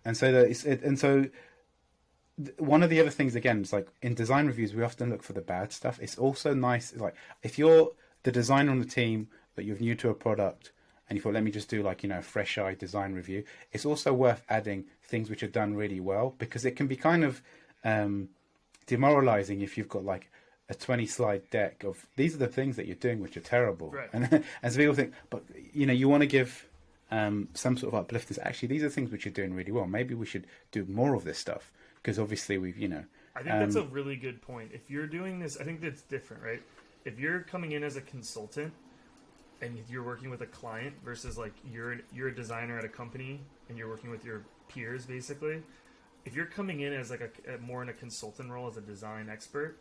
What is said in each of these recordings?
And so that one of the other things, again, is like in design reviews, we often look for the bad stuff. It's also nice, like if you're the designer on the team, but you're new to a product and you thought, let me just do like, a fresh eye design review. It's also worth adding things which are done really well, because it can be kind of demoralizing if you've got like a 20 slide deck of these are the things that you're doing which are terrible. Right. And so people think, but you want to give some sort of uplift. Actually, these are things which you're doing really well. Maybe we should do more of this stuff. Because obviously we've, I think that's a really good point. If you're doing this, I think that's different, right? If you're coming in as a consultant and you're working with a client versus like you're a designer at a company and you're working with your peers, basically. If you're coming in as like a more in a consultant role as a design expert,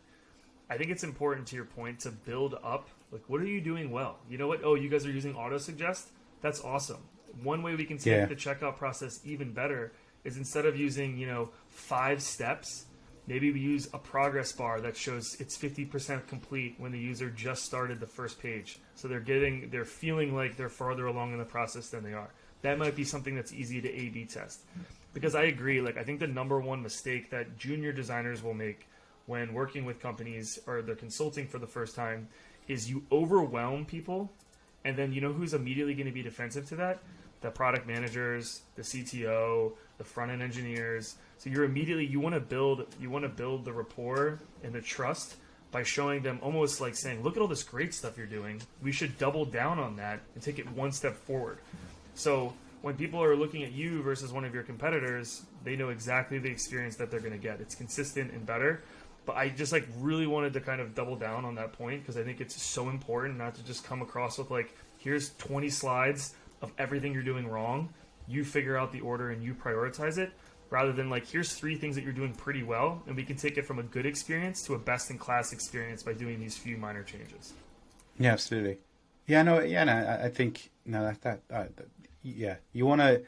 I think it's important, to your point, to build up, like, what are you doing well? You know what? Oh, you guys are using auto-suggest? That's awesome. One way we can take the checkout process even better is instead of using, 5 steps, maybe we use a progress bar that shows it's 50% complete when the user just started the first page. So they're feeling like they're farther along in the process than they are. That might be something that's easy to A/B test. Because I agree, like I think the number one mistake that junior designers will make when working with companies or they're consulting for the first time is you overwhelm people, and then you know who's immediately going to be defensive to that? The product managers, the CTO, the front end engineers. So you want to build the rapport and the trust by showing them, almost like saying, look at all this great stuff you're doing. We should double down on that and take it one step forward. So when people are looking at you versus one of your competitors, they know exactly the experience that they're going to get. It's consistent and better. But I just really wanted to kind of double down on that point, because I think it's so important not to just come across with like, here's 20 slides of everything you're doing wrong. You figure out the order and you prioritize it, rather than like, here's 3 things that you're doing pretty well, and we can take it from a good experience to a best-in-class experience by doing these few minor changes. Yeah, absolutely. Yeah, no, I think, you want to,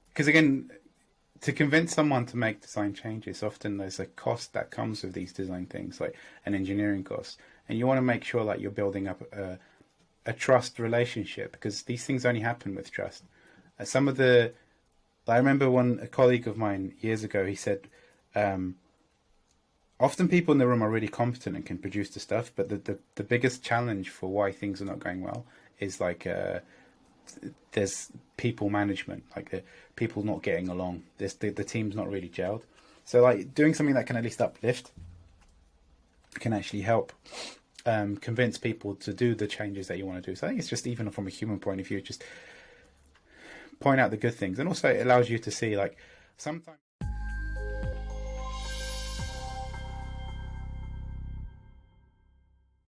because again, to convince someone to make design changes, often there's a cost that comes with these design things, like an engineering cost. And you want to make sure that you're building up a trust relationship, because these things only happen with trust. I remember a colleague of mine years ago, he said, often people in the room are really competent and can produce the stuff, but the biggest challenge for why things are not going well is like there's people management, like the people not getting along. The team's not really gelled. So like doing something that can at least uplift can actually help convince people to do the changes that you want to do. So I think it's just, even from a human point of view, just point out the good things. And also it allows you to see, like, sometimes